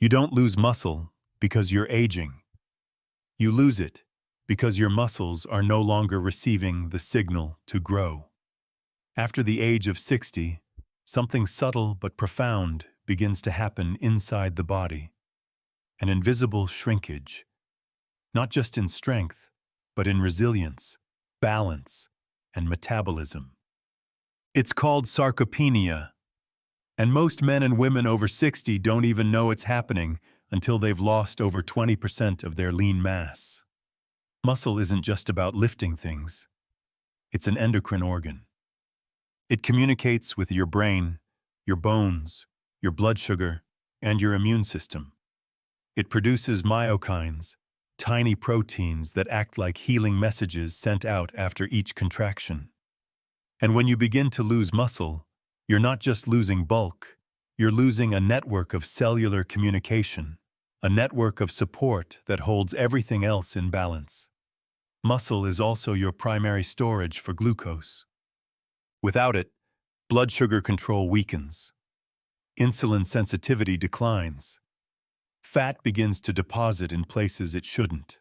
You don't lose muscle because you're aging. You lose it because your muscles are no longer receiving the signal to grow. After the age of 60, something subtle but profound begins to happen inside the body. An invisible shrinkage, not just in strength, but in resilience, balance, and metabolism. It's called sarcopenia, and most men and women over 60 don't even know it's happening until they've lost over 20% of their lean mass. Muscle isn't just about lifting things. It's an endocrine organ. It communicates with your brain, your bones, your blood sugar, and your immune system. It produces myokines, tiny proteins that act like healing messages sent out after each contraction. And when you begin to lose muscle, you're not just losing bulk, you're losing a network of cellular communication, a network of support that holds everything else in balance. Muscle is also your primary storage for glucose. Without it, blood sugar control weakens. Insulin sensitivity declines. Fat begins to deposit in places it shouldn't.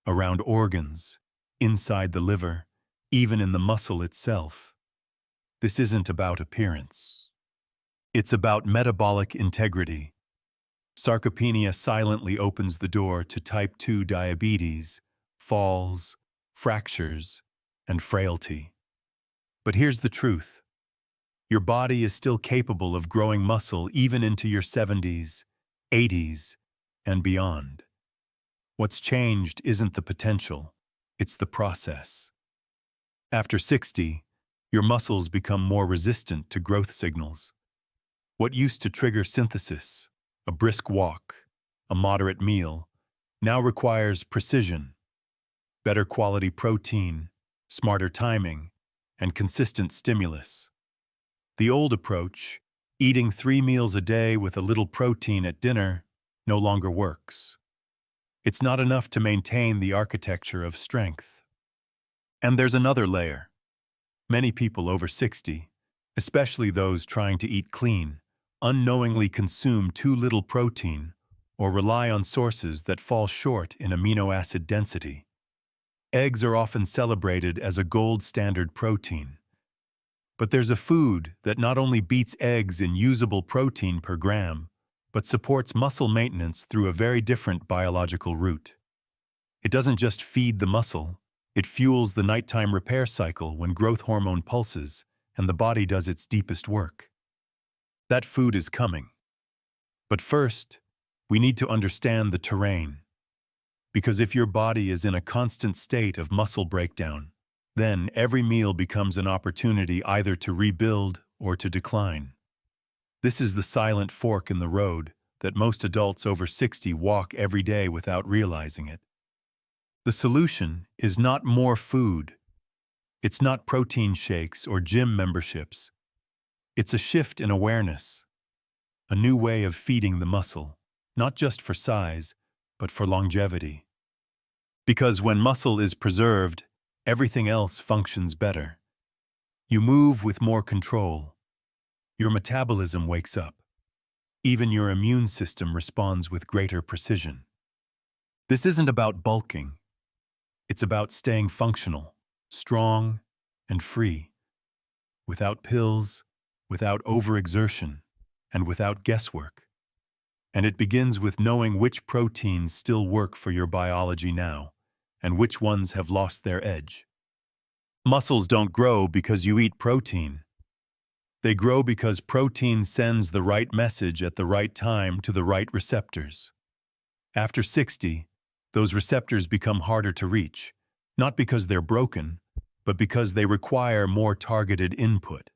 Around organs, inside the liver, even in the muscle itself. This isn't about appearance. It's about metabolic integrity. Sarcopenia silently opens the door to type 2 diabetes, falls, fractures, and frailty. But here's the truth. Your body is still capable of growing muscle even into your 70s, 80s, and beyond. What's changed isn't the potential, it's the process. After 60, your muscles become more resistant to growth signals. What used to trigger synthesis, a brisk walk, a moderate meal, now requires precision, better quality protein, smarter timing, and consistent stimulus. The old approach, eating 3 meals a day with a little protein at dinner, no longer works. It's not enough to maintain the architecture of strength. And there's another layer. Many people over 60, especially those trying to eat clean, unknowingly consume too little protein or rely on sources that fall short in amino acid density. Eggs are often celebrated as a gold standard protein. But there's a food that not only beats eggs in usable protein per gram, but supports muscle maintenance through a very different biological route. It doesn't just feed the muscle, it fuels the nighttime repair cycle when growth hormone pulses and the body does its deepest work. That food is coming. But first, we need to understand the terrain. Because if your body is in a constant state of muscle breakdown, then every meal becomes an opportunity either to rebuild or to decline. This is the silent fork in the road that most adults over 60 walk every day without realizing it. The solution is not more food. It's not protein shakes or gym memberships. It's a shift in awareness, a new way of feeding the muscle, not just for size, but for longevity. Because when muscle is preserved, everything else functions better. You move with more control. Your metabolism wakes up. Even your immune system responds with greater precision. This isn't about bulking. It's about staying functional, strong, and free. Without pills, without overexertion, and without guesswork. And it begins with knowing which proteins still work for your biology now, and which ones have lost their edge. Muscles don't grow because you eat protein. They grow because protein sends the right message at the right time to the right receptors. After 60, those receptors become harder to reach, not because they're broken, but because they require more targeted input.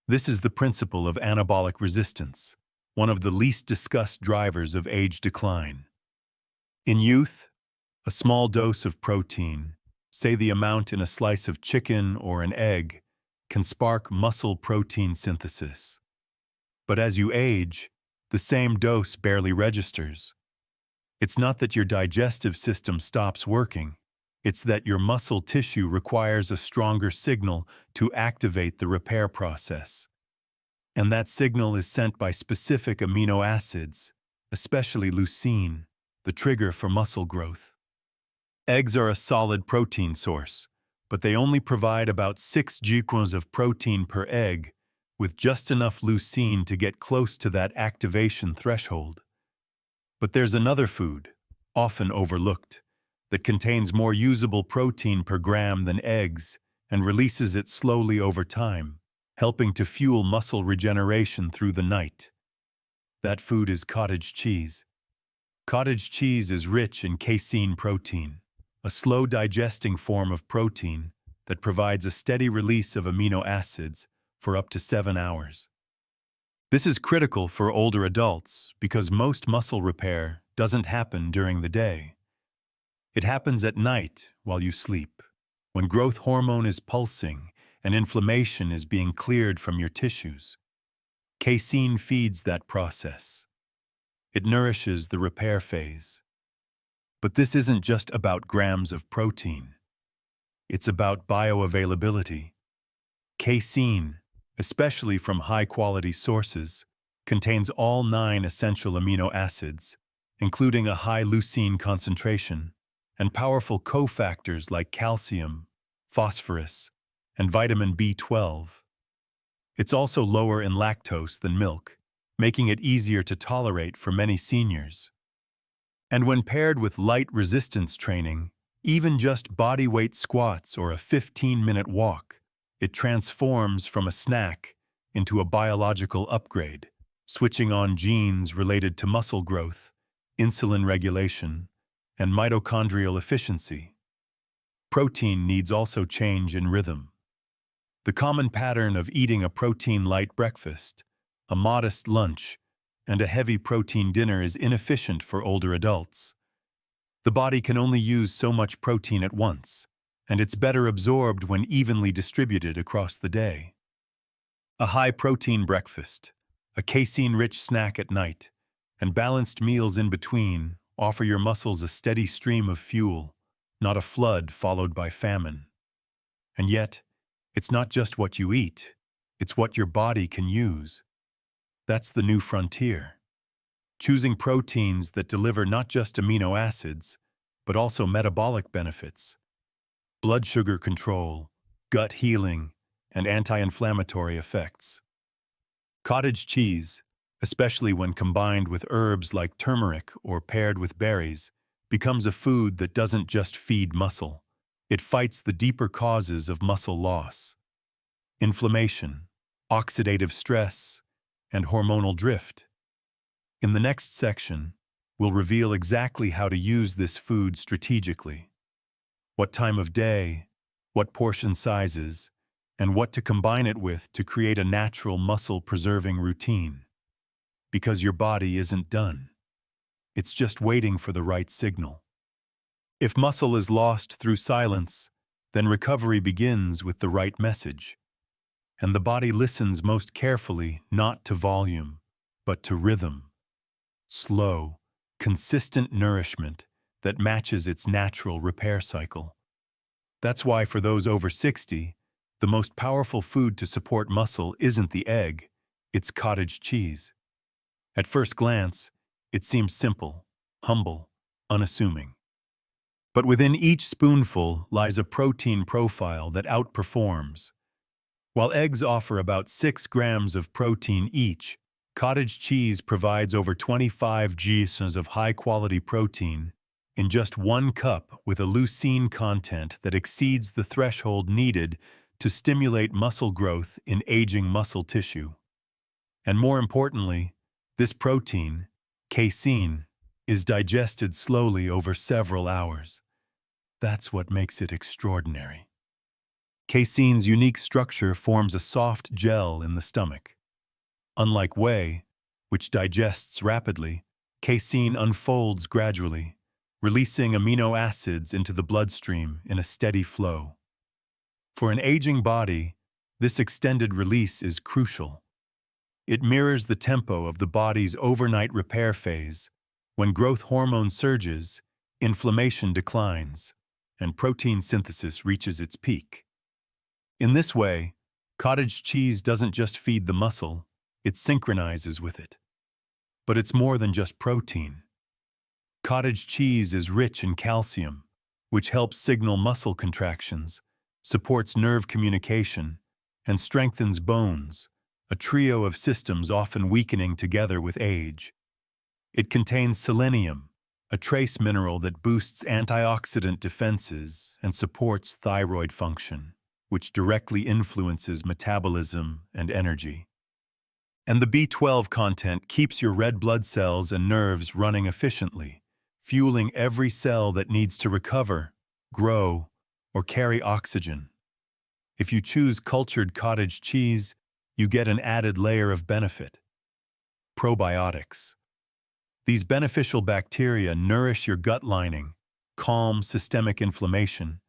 This is the principle of anabolic resistance, one of the least discussed drivers of age decline. In youth, a small dose of protein, say the amount in a slice of chicken or an egg, can spark muscle protein synthesis. But as you age, the same dose barely registers. It's not that your digestive system stops working, it's that your muscle tissue requires a stronger signal to activate the repair process. And that signal is sent by specific amino acids, especially leucine, the trigger for muscle growth. Eggs are a solid protein source, but they only provide about 6 grams of protein per egg, with just enough leucine to get close to that activation threshold. But there's another food, often overlooked, that contains more usable protein per gram than eggs and releases it slowly over time, helping to fuel muscle regeneration through the night. That food is cottage cheese. Cottage cheese is rich in casein protein, a slow-digesting form of protein that provides a steady release of amino acids for up to 7 hours. This is critical for older adults because most muscle repair doesn't happen during the day. It happens at night while you sleep, when growth hormone is pulsing and inflammation is being cleared from your tissues. Casein feeds that process. It nourishes the repair phase. But this isn't just about grams of protein. It's about bioavailability. Casein, especially from high-quality sources, contains all 9 essential amino acids, including a high leucine concentration, and powerful cofactors like calcium, phosphorus, and vitamin B12. It's also lower in lactose than milk, making it easier to tolerate for many seniors. And when paired with light resistance training, even just body weight squats or a 15-minute walk, it transforms from a snack into a biological upgrade, switching on genes related to muscle growth, insulin regulation, and mitochondrial efficiency. Protein needs also change in rhythm. The common pattern of eating a protein-light breakfast, a modest lunch, and a heavy protein dinner is inefficient for older adults. The body can only use so much protein at once, and it's better absorbed when evenly distributed across the day. A high-protein breakfast, a casein-rich snack at night, and balanced meals in between offer your muscles a steady stream of fuel, not a flood followed by famine. And yet, it's not just what you eat, it's what your body can use. That's the new frontier. Choosing proteins that deliver not just amino acids, but also metabolic benefits. Blood sugar control, gut healing, and anti-inflammatory effects. Cottage cheese, especially when combined with herbs like turmeric or paired with berries, becomes a food that doesn't just feed muscle. It fights the deeper causes of muscle loss: inflammation, oxidative stress, and hormonal drift. In the next section, we'll reveal exactly how to use this food strategically. What time of day, what portion sizes, and what to combine it with to create a natural muscle-preserving routine. Because your body isn't done. It's just waiting for the right signal. If muscle is lost through silence, then recovery begins with the right message. And the body listens most carefully not to volume, but to rhythm. Slow, consistent nourishment that matches its natural repair cycle. That's why for those over 60, the most powerful food to support muscle isn't the egg, it's cottage cheese. At first glance, it seems simple, humble, unassuming. But within each spoonful lies a protein profile that outperforms. While eggs offer about 6 grams of protein each, cottage cheese provides over 25 grams of high-quality protein in just 1 cup, with a leucine content that exceeds the threshold needed to stimulate muscle growth in aging muscle tissue. And more importantly, this protein, casein, is digested slowly over several hours. That's what makes it extraordinary. Casein's unique structure forms a soft gel in the stomach. Unlike whey, which digests rapidly, casein unfolds gradually, releasing amino acids into the bloodstream in a steady flow. For an aging body, this extended release is crucial. It mirrors the tempo of the body's overnight repair phase. When growth hormone surges, inflammation declines, and protein synthesis reaches its peak. In this way, cottage cheese doesn't just feed the muscle, it synchronizes with it. But it's more than just protein. Cottage cheese is rich in calcium, which helps signal muscle contractions, supports nerve communication, and strengthens bones, a trio of systems often weakening together with age. It contains selenium, a trace mineral that boosts antioxidant defenses and supports thyroid function, which directly influences metabolism and energy. And the B12 content keeps your red blood cells and nerves running efficiently, fueling every cell that needs to recover, grow, or carry oxygen. If you choose cultured cottage cheese, you get an added layer of benefit. Probiotics. These beneficial bacteria nourish your gut lining, calm systemic inflammation,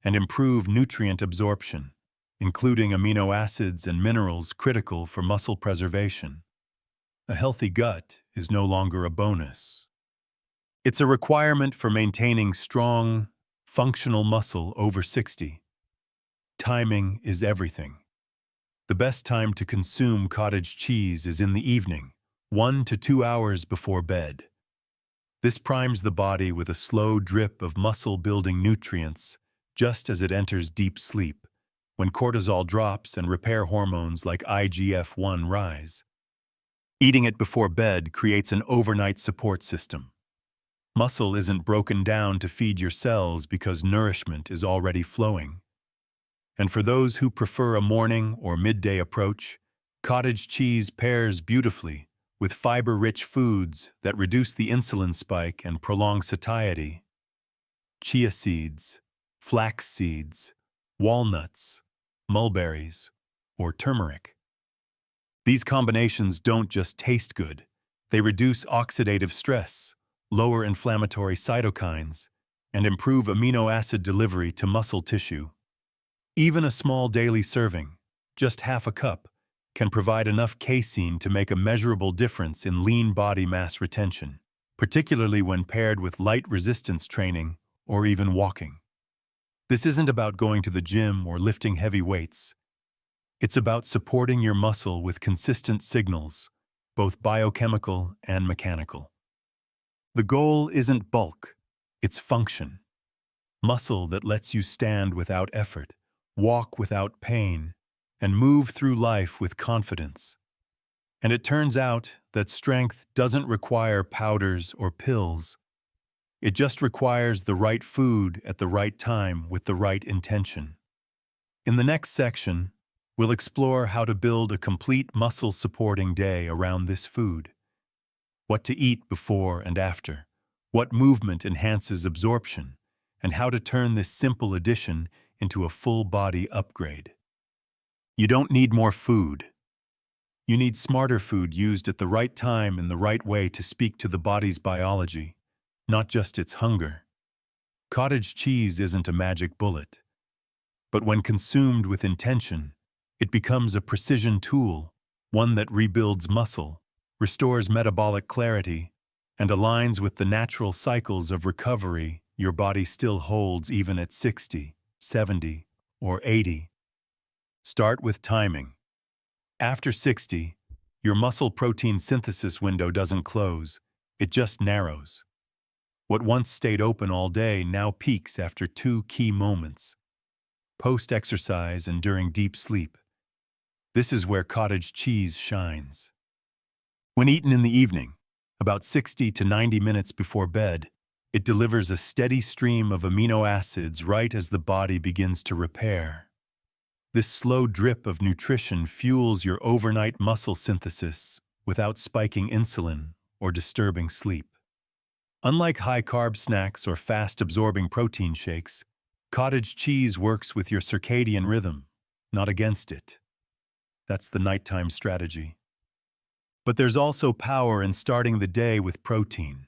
and improve nutrient absorption, including amino acids and minerals critical for muscle preservation. A healthy gut is no longer a bonus. It's a requirement for maintaining strong, functional muscle over 60. Timing is everything. The best time to consume cottage cheese is in the evening, 1 to 2 hours before bed. This primes the body with a slow drip of muscle-building nutrients just as it enters deep sleep, when cortisol drops and repair hormones like IGF-1 rise. Eating it before bed creates an overnight support system. Muscle isn't broken down to feed your cells because nourishment is already flowing. And for those who prefer a morning or midday approach, cottage cheese pairs beautifully with fiber-rich foods that reduce the insulin spike and prolong satiety. Chia seeds, flax seeds, walnuts, mulberries, or turmeric. These combinations don't just taste good, they reduce oxidative stress, lower inflammatory cytokines, and improve amino acid delivery to muscle tissue. Even a small daily serving, just half a cup, can provide enough casein to make a measurable difference in lean body mass retention, particularly when paired with light resistance training or even walking. This isn't about going to the gym or lifting heavy weights. It's about supporting your muscle with consistent signals, both biochemical and mechanical. The goal isn't bulk, it's function. Muscle that lets you stand without effort, walk without pain, and move through life with confidence. And it turns out that strength doesn't require powders or pills. It just requires the right food at the right time with the right intention. In the next section, we'll explore how to build a complete muscle-supporting day around this food. What to eat before and after, what movement enhances absorption, and how to turn this simple addition into a full-body upgrade. You don't need more food. You need smarter food used at the right time in the right way to speak to the body's biology, not just its hunger. Cottage cheese isn't a magic bullet, but when consumed with intention, it becomes a precision tool, one that rebuilds muscle, restores metabolic clarity, and aligns with the natural cycles of recovery your body still holds even at 60, 70, or 80. Start with timing. After 60, your muscle protein synthesis window doesn't close, it just narrows. What once stayed open all day now peaks after 2 key moments: post-exercise and during deep sleep. This is where cottage cheese shines. When eaten in the evening, about 60 to 90 minutes before bed, it delivers a steady stream of amino acids right as the body begins to repair. This slow drip of nutrition fuels your overnight muscle synthesis without spiking insulin or disturbing sleep. Unlike high-carb snacks or fast-absorbing protein shakes, cottage cheese works with your circadian rhythm, not against it. That's the nighttime strategy. But there's also power in starting the day with protein.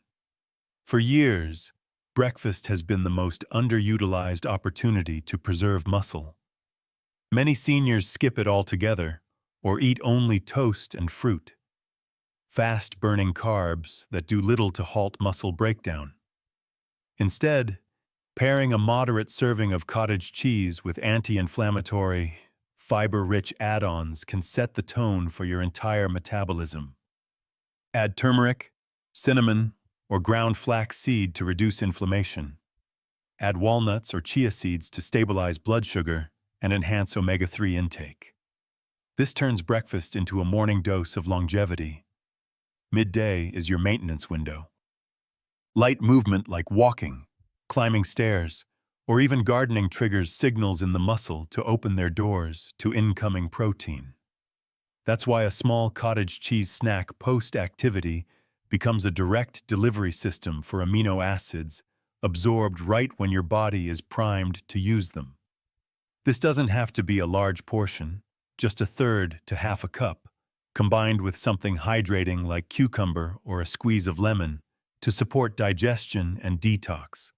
For years, breakfast has been the most underutilized opportunity to preserve muscle. Many seniors skip it altogether or eat only toast and fruit, fast-burning carbs that do little to halt muscle breakdown. Instead, pairing a moderate serving of cottage cheese with anti-inflammatory, fiber-rich add-ons can set the tone for your entire metabolism. Add turmeric, cinnamon, or ground flax seed to reduce inflammation. Add walnuts or chia seeds to stabilize blood sugar and enhance omega-3 intake. This turns breakfast into a morning dose of longevity. Midday is your maintenance window. Light movement like walking, climbing stairs, or even gardening triggers signals in the muscle to open their doors to incoming protein. That's why a small cottage cheese snack post-activity becomes a direct delivery system for amino acids absorbed right when your body is primed to use them. This doesn't have to be a large portion, just a third to half a cup, combined with something hydrating like cucumber or a squeeze of lemon to support digestion and detox.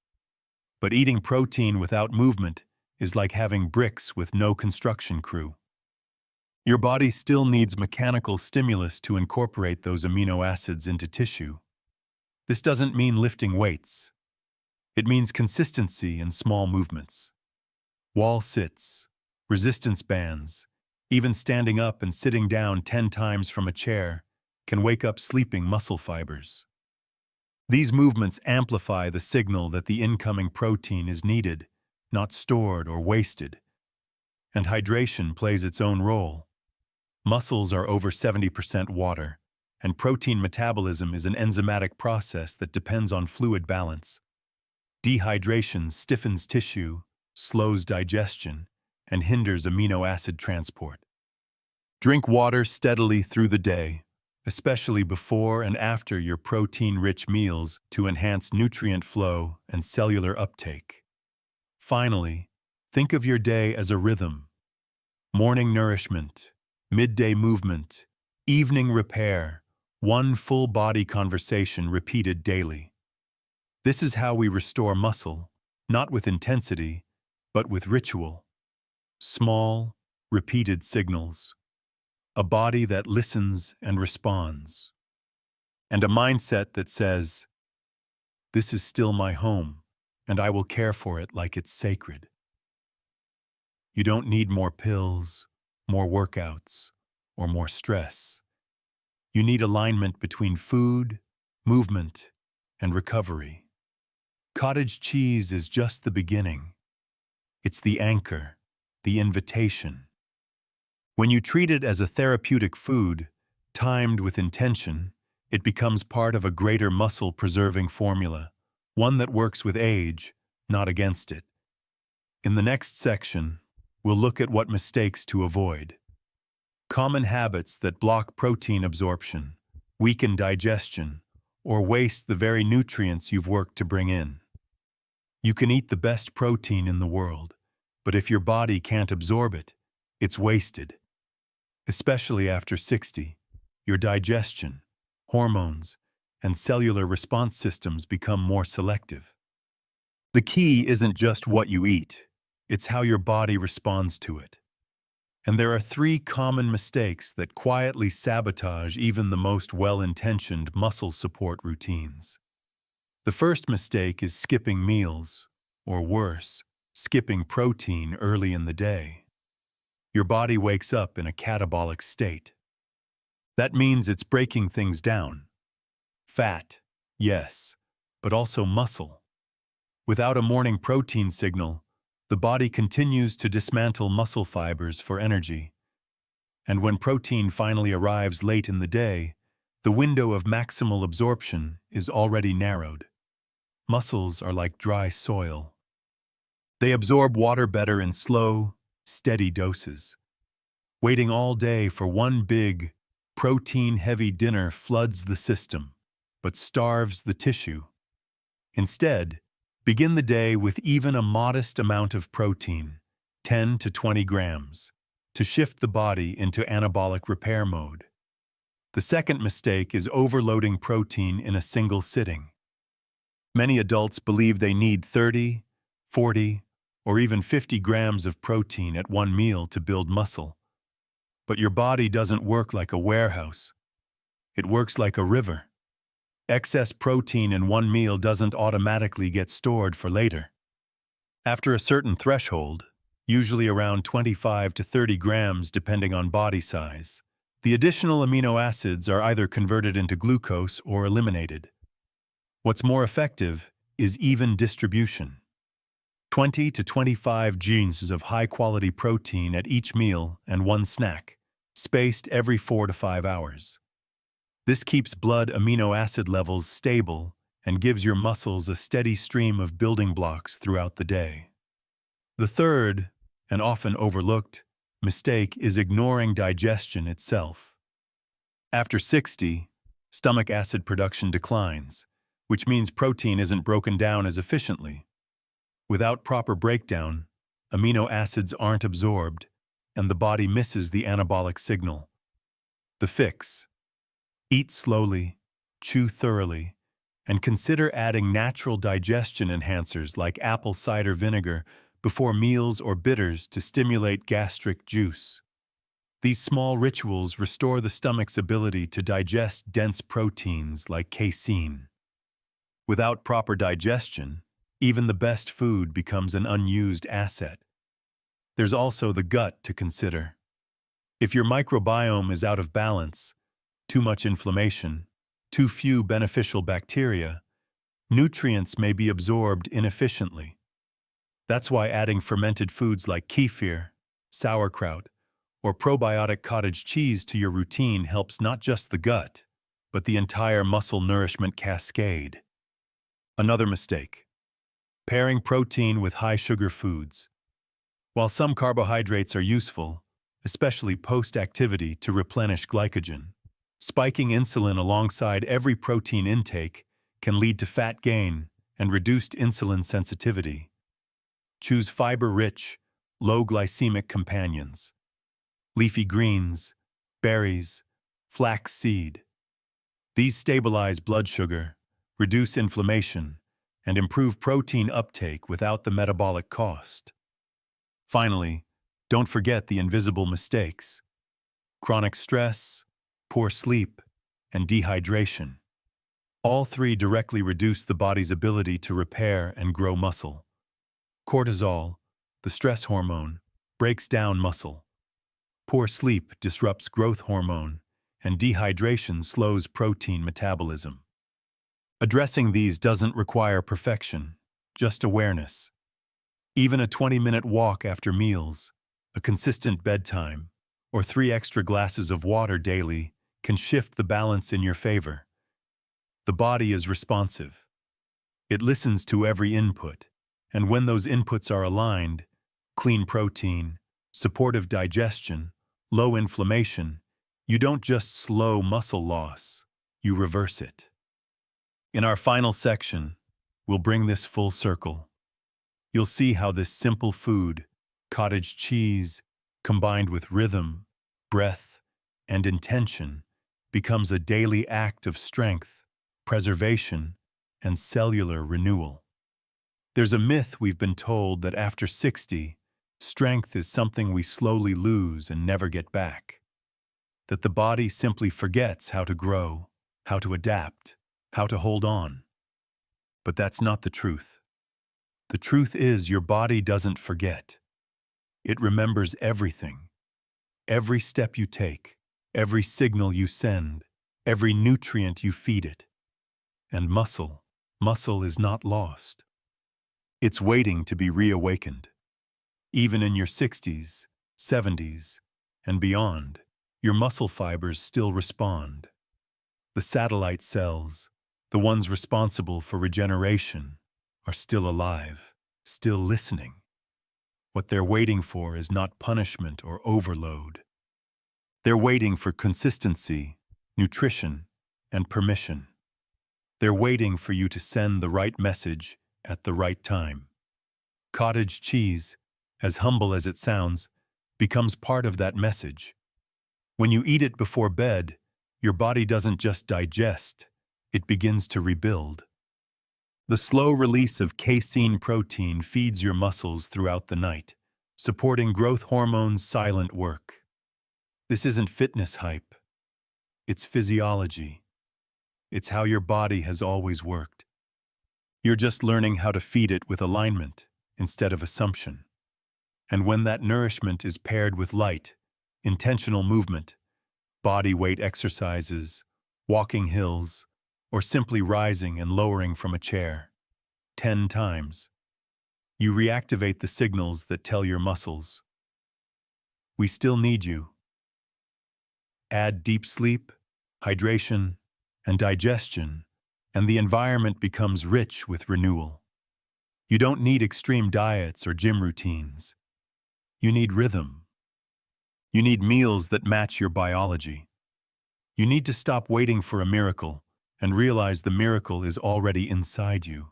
But eating protein without movement is like having bricks with no construction crew. Your body still needs mechanical stimulus to incorporate those amino acids into tissue. This doesn't mean lifting weights. It means consistency in small movements. Wall sits, resistance bands, even standing up and sitting down 10 times from a chair can wake up sleeping muscle fibers. These movements amplify the signal that the incoming protein is needed, not stored or wasted. And hydration plays its own role. Muscles are over 70% water, and protein metabolism is an enzymatic process that depends on fluid balance. Dehydration stiffens tissue, slows digestion, and hinders amino acid transport. Drink water steadily through the day, especially before and after your protein-rich meals to enhance nutrient flow and cellular uptake. Finally, think of your day as a rhythm. Morning nourishment, midday movement, evening repair, one full-body conversation repeated daily. This is how we restore muscle, not with intensity, but with ritual. Small, repeated signals. A body that listens and responds. And a mindset that says, "This is still my home, and I will care for it like it's sacred." You don't need more pills, more workouts, or more stress. You need alignment between food, movement, and recovery. Cottage cheese is just the beginning. It's the anchor, the invitation. When you treat it as a therapeutic food, timed with intention, it becomes part of a greater muscle-preserving formula, one that works with age, not against it. In the next section, we'll look at what mistakes to avoid. Common habits that block protein absorption, weaken digestion, or waste the very nutrients you've worked to bring in. You can eat the best protein in the world, but if your body can't absorb it, it's wasted. Especially after 60, your digestion, hormones, and cellular response systems become more selective. The key isn't just what you eat, it's how your body responds to it. And there are 3 common mistakes that quietly sabotage even the most well-intentioned muscle support routines. The first mistake is skipping meals, or worse, skipping protein early in the day. Your body wakes up in a catabolic state. That means it's breaking things down. Fat, yes, but also muscle. Without a morning protein signal, the body continues to dismantle muscle fibers for energy. And when protein finally arrives late in the day, the window of maximal absorption is already narrowed. Muscles are like dry soil. They absorb water better in slow, steady doses. Waiting all day for one big, protein-heavy dinner floods the system, but starves the tissue. Instead, begin the day with even a modest amount of protein, 10 to 20 grams, to shift the body into anabolic repair mode. The second mistake is overloading protein in a single sitting. Many adults believe they need 30, 40, or even 50 grams of protein at one meal to build muscle. But your body doesn't work like a warehouse. It works like a river. Excess protein in one meal doesn't automatically get stored for later. After a certain threshold, usually around 25 to 30 grams depending on body size, The additional amino acids are either converted into glucose or eliminated. What's more effective is even distribution. 20 to 25 grams of high-quality protein at each meal and one snack, spaced every 4 to 5 hours. This keeps blood amino acid levels stable and gives your muscles a steady stream of building blocks throughout the day. The third, and often overlooked, mistake is ignoring digestion itself. After 60, stomach acid production declines, which means protein isn't broken down as efficiently. Without proper breakdown, amino acids aren't absorbed, and the body misses the anabolic signal. The fix: eat slowly, chew thoroughly, and consider adding natural digestion enhancers like apple cider vinegar before meals or bitters to stimulate gastric juice. These small rituals restore the stomach's ability to digest dense proteins like casein. Without proper digestion, even the best food becomes an unused asset. There's also the gut to consider. If your microbiome is out of balance, too much inflammation, too few beneficial bacteria, nutrients may be absorbed inefficiently. That's why adding fermented foods like kefir, sauerkraut, or probiotic cottage cheese to your routine helps not just the gut, but the entire muscle nourishment cascade. Another mistake: pairing protein with high-sugar foods. While some carbohydrates are useful, especially post-activity to replenish glycogen, spiking insulin alongside every protein intake can lead to fat gain and reduced insulin sensitivity. Choose fiber-rich, low-glycemic companions: leafy greens, berries, flax seed. These stabilize blood sugar, reduce inflammation, and improve protein uptake without the metabolic cost. Finally, don't forget the invisible mistakes: chronic stress, poor sleep, and dehydration. All three directly reduce the body's ability to repair and grow muscle. Cortisol, the stress hormone, breaks down muscle. Poor sleep disrupts growth hormone, and dehydration slows protein metabolism. Addressing these doesn't require perfection, just awareness. Even a 20-minute walk after meals, a consistent bedtime, or 3 extra glasses of water daily can shift the balance in your favor. The body is responsive. It listens to every input, and when those inputs are aligned, clean protein, supportive digestion, low inflammation, you don't just slow muscle loss, you reverse it. In our final section, we'll bring this full circle. You'll see how this simple food, cottage cheese, combined with rhythm, breath, and intention, becomes a daily act of strength, preservation, and cellular renewal. There's a myth we've been told that after 60, strength is something we slowly lose and never get back. That the body simply forgets how to grow, how to adapt, how to hold on. But that's not the truth. The truth is your body doesn't forget. It remembers everything. Every step you take, every signal you send, every nutrient you feed it. And muscle is not lost. It's waiting to be reawakened. Even in your 60s, 70s, and beyond, your muscle fibers still respond. The satellite cells, the ones responsible for regeneration, are still alive, still listening. What they're waiting for is not punishment or overload. They're waiting for consistency, nutrition, and permission. They're waiting for you to send the right message at the right time. Cottage cheese, as humble as it sounds, becomes part of that message. When you eat it before bed, your body doesn't just digest, it begins to rebuild. The slow release of casein protein feeds your muscles throughout the night, supporting growth hormones' silent work. This isn't fitness hype. It's physiology. It's how your body has always worked. You're just learning how to feed it with alignment instead of assumption. And when that nourishment is paired with light, intentional movement, body weight exercises, walking hills, or simply rising and lowering from a chair. 10 times. You reactivate the signals that tell your muscles, we still need you. Add deep sleep, hydration, and digestion, and the environment becomes rich with renewal. You don't need extreme diets or gym routines. You need rhythm. You need meals that match your biology. You need to stop waiting for a miracle and realize the miracle is already inside you.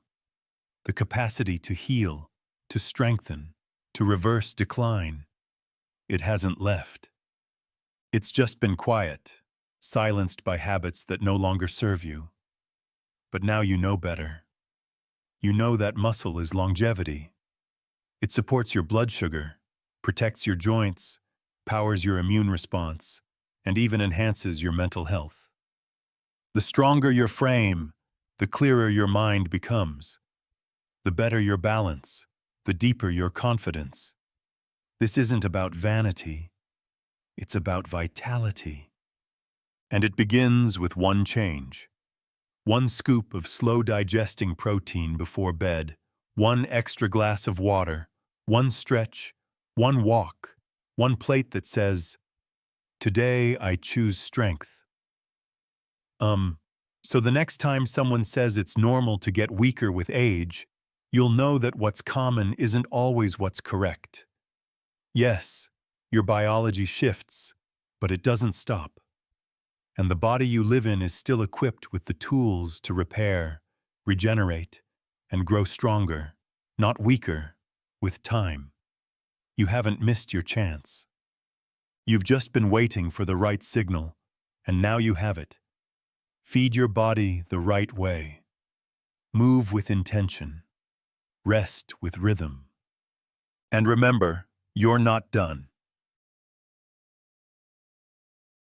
The capacity to heal, to strengthen, to reverse decline. It hasn't left. It's just been quiet, silenced by habits that no longer serve you. But now you know better. You know that muscle is longevity. It supports your blood sugar, protects your joints, powers your immune response, and even enhances your mental health. The stronger your frame, the clearer your mind becomes. The better your balance, the deeper your confidence. This isn't about vanity. It's about vitality. And it begins with one change. One scoop of slow-digesting protein before bed, one extra glass of water, one stretch, one walk, one plate that says, "Today I choose strength." So the next time someone says it's normal to get weaker with age, you'll know that what's common isn't always what's correct. Yes, your biology shifts, but it doesn't stop. And the body you live in is still equipped with the tools to repair, regenerate, and grow stronger, not weaker, with time. You haven't missed your chance. You've just been waiting for the right signal, and now you have it. Feed your body the right way. Move with intention. Rest with rhythm. And remember, you're not done.